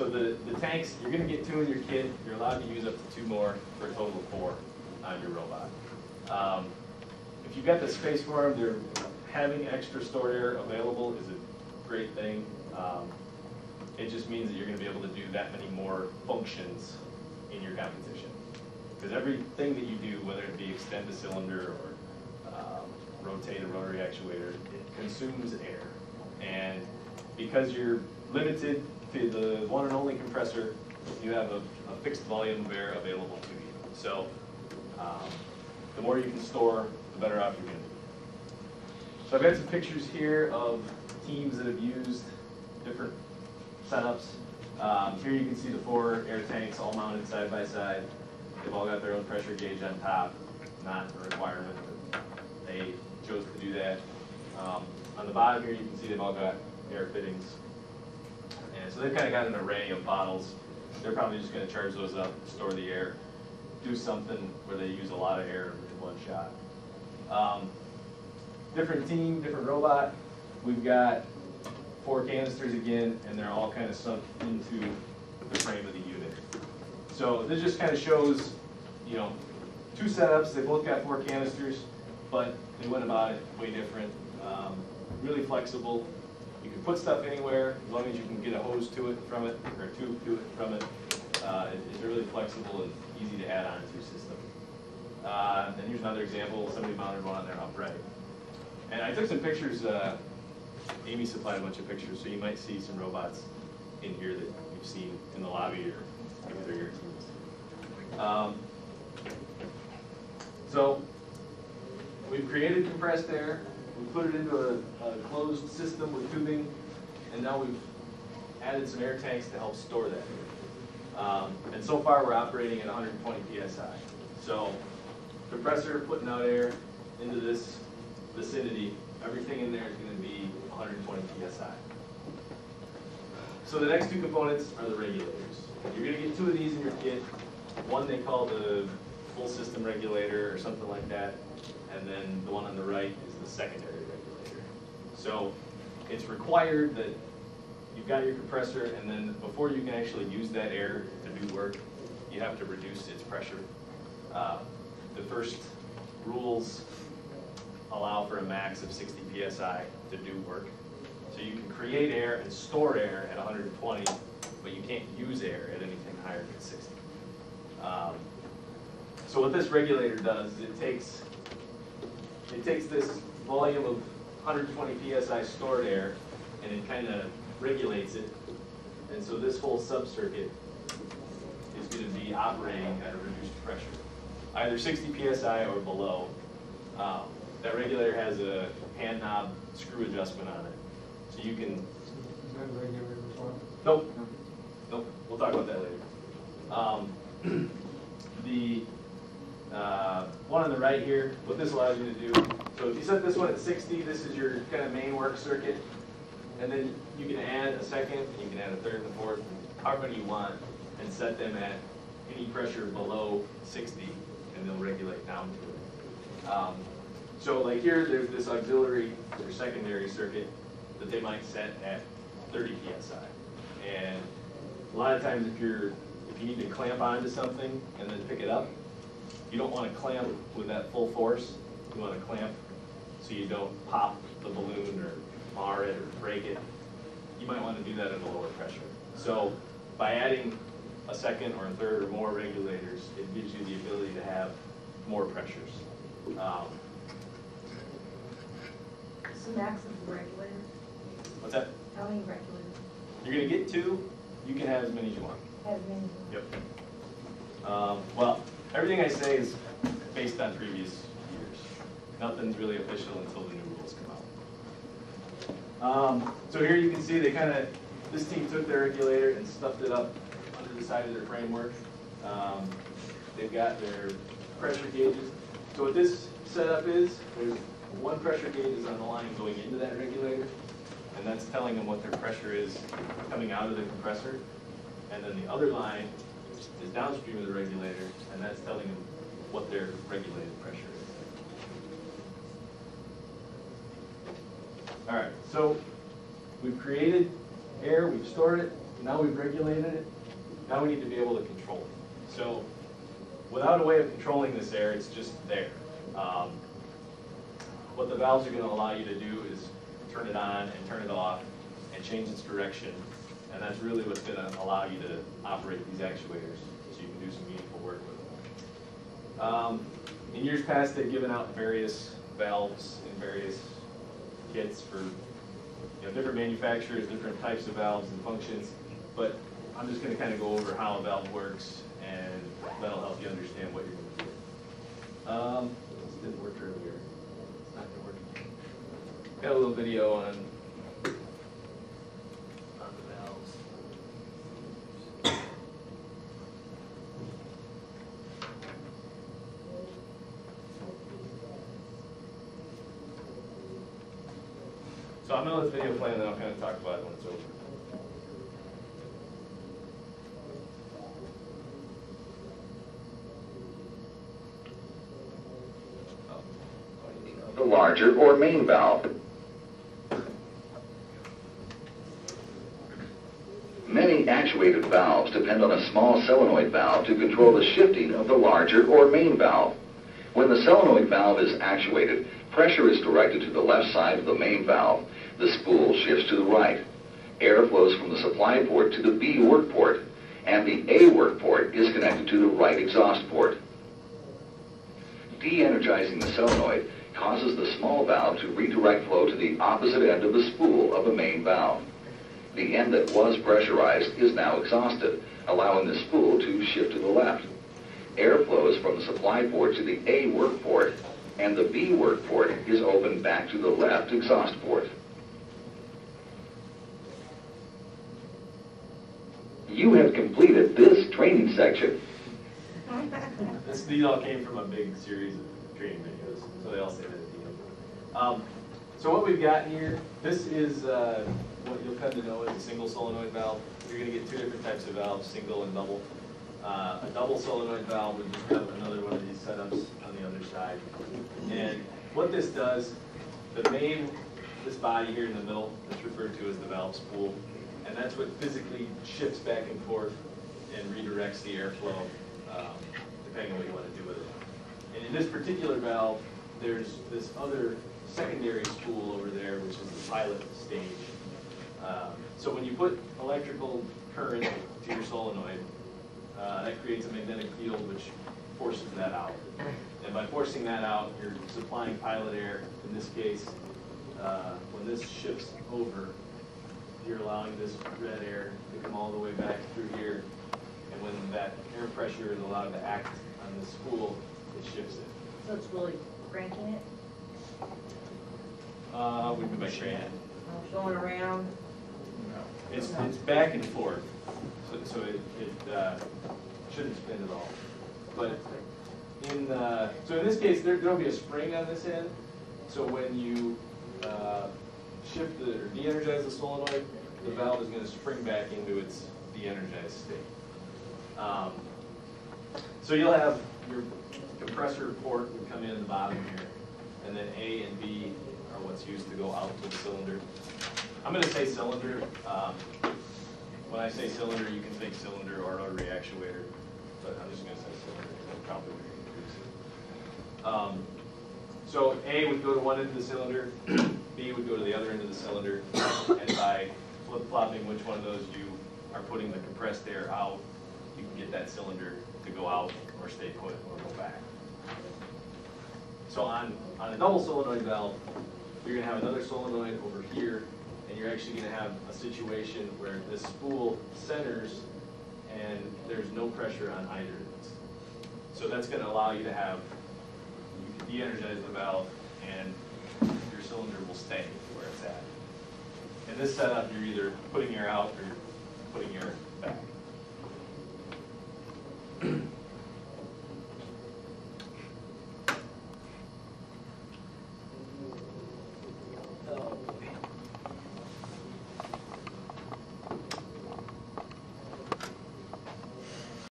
So the tanks, you're going to get 2 in your kit. You're allowed to use up to 2 more for a total of 4 on your robot. If you've got the space for them, having extra stored air available is a great thing. It just means that you're going to be able to do that many more functions in your competition. Because everything that you do, whether it be extend a cylinder or rotate a rotary actuator, it consumes air. And because you're limited to the one and only compressor, you have a fixed volume of air available to you. So the more you can store, the better off you're going to be. So I've got some pictures here of teams that have used different setups. Here you can see the 4 air tanks all mounted side by side. They've all got their own pressure gauge on top. Not a requirement, but they chose to do that. On the bottom here you can see they've all got air fittings. And so they've kind of got an array of bottles. They're probably just going to charge those up, store the air, do something where they use a lot of air in one shot. Different team, different robot. We've got 4 canisters again, and they're all kind of sunk into the frame of the unit. So this just kind of shows, 2 setups. They both got 4 canisters, but they went about it way different. Really flexible. You can put stuff anywhere as long as you can get a hose to it from it, or a tube to it from it. It's really flexible and easy to add on to your system. And here's another example. Somebody mounted one on there upright. And I took some pictures. Amy supplied a bunch of pictures, so you might see some robots in here that you've seen in the lobby or maybe they're your teams. So we've created compressed air. We put it into a closed system with tubing, and now we've added some air tanks to help store that air. And so far we're operating at 120 psi. So compressor putting out air into this vicinity, everything in there is going to be 120 psi. So the next 2 components are the regulators. You're going to get 2 of these in your kit. One they call the full system regulator or something like that, and then the one on the right is the secondary regulator. So it's required that you've got your compressor, and then before you can actually use that air to do work, you have to reduce its pressure. The first rules allow for a max of 60 psi to do work. So you can create air and store air at 120, but you can't use air at anything higher than 60. So what this regulator does is it takes this volume of 120 psi stored air and it kind of regulates it. And so this whole subcircuit is going to be operating at a reduced pressure, either 60 psi or below. That regulator has a hand knob screw adjustment on it. So you can... Is that regulator before? Nope. Nope. We'll talk about that later. The one on the right here, what this allows you to do, so if you set this one at 60, this is your kind of main work circuit. And then you can add a second, you can add a third and a fourth, however many you want, and set them at any pressure below 60, and they'll regulate down to it. So like here, there's this auxiliary or secondary circuit that they might set at 30 psi. And a lot of times if you need to clamp onto something and then pick it up, you don't want to clamp with that full force. You want to clamp so you don't pop the balloon or mar it or break it. You might want to do that at a lower pressure. So by adding a second or a third or more regulators, it gives you the ability to have more pressures. So max of regulators? What's that? How many regulators? You're going to get 2. You can have as many as you want. As many? Yep. Well, everything I say is based on previous years. Nothing's really official until the new rules come out. So here you can see this team took their regulator and stuffed it up under the side of their framework. They've got their pressure gauges. So what this setup is, there's 1 pressure gauge is on the line going into that regulator, and that's telling them what their pressure is coming out of the compressor. And then the other line is downstream of the regulator, and that's telling them what their regulated pressure is. All right, so we've created air, we've stored it, now we've regulated it, now we need to be able to control it. So without a way of controlling this air, it's just there. What the valves are going to allow you to do is turn it on and turn it off and change its direction. And that's really what's going to allow you to operate these actuators so you can do some meaningful work with them. In years past, they've given out various valves in various kits for different manufacturers, different types of valves and functions. But I'm just going to kind of go over how a valve works, and that'll help you understand what you're going to do. This didn't work earlier. It's not going to work again. Got a little video on the valves. So I'm going to let the video play, and then I'll kind of talk about it when it's over. The larger or main valve. Many actuated valves depend on a small solenoid valve to control the shifting of the larger or main valve. When the solenoid valve is actuated, pressure is directed to the left side of the main valve. The spool shifts to the right. Air flows from the supply port to the B work port, and the A work port is connected to the right exhaust port. De-energizing the solenoid causes the small valve to redirect flow to the opposite end of the spool of the main valve. The end that was pressurized is now exhausted, allowing the spool to shift to the left. Air flows from the supply port to the A work port, and the B work port is opened back to the left exhaust port. You have completed this training section. These all came from a big series of training videos, so they all say that at the end. So what we've got here, this is what you'll come to know as a single solenoid valve. You're going to get two different types of valves, single and double. A double solenoid valve would just have another one of these setups on the other side. And what this does, this body here in the middle, that's referred to as the valve spool, and that's what physically shifts back and forth and redirects the airflow, depending on what you want to do with it. And in this particular valve, there's this other secondary spool over there, which is the pilot stage. So when you put electrical current to your solenoid, that creates a magnetic field which forces that out. And by forcing that out, you're supplying pilot air. In this case, when this shifts over, you're allowing this red air to come all the way back through here. And when that air pressure is allowed to act on the spool, it shifts it. So it's really cranking it? What do you mean by cranking? Going around? It's back and forth, so it shouldn't spin at all. But in this case, there'll be a spring on this end. So when you shift or de-energize the solenoid, the valve is going to spring back into its de-energized state. So you'll have your compressor port would come in the bottom here, and then A and B are what's used to go out to the cylinder. I'm going to say cylinder. When I say cylinder, you can think cylinder or rotary actuator, but I'm just going to say cylinder because that's probably what you're going to use. So A would go to one end of the cylinder, B would go to the other end of the cylinder, and by flip-flopping which one of those you are putting the compressed air out, you can get that cylinder to go out or stay put or go back. So on a double solenoid valve, you're going to have another solenoid over here, and you're actually going to have a situation where this spool centers and there's no pressure on either of these. So that's going to allow you to have, you can de-energize the valve and your cylinder will stay where it's at. In this setup, you're either putting air out or putting air back.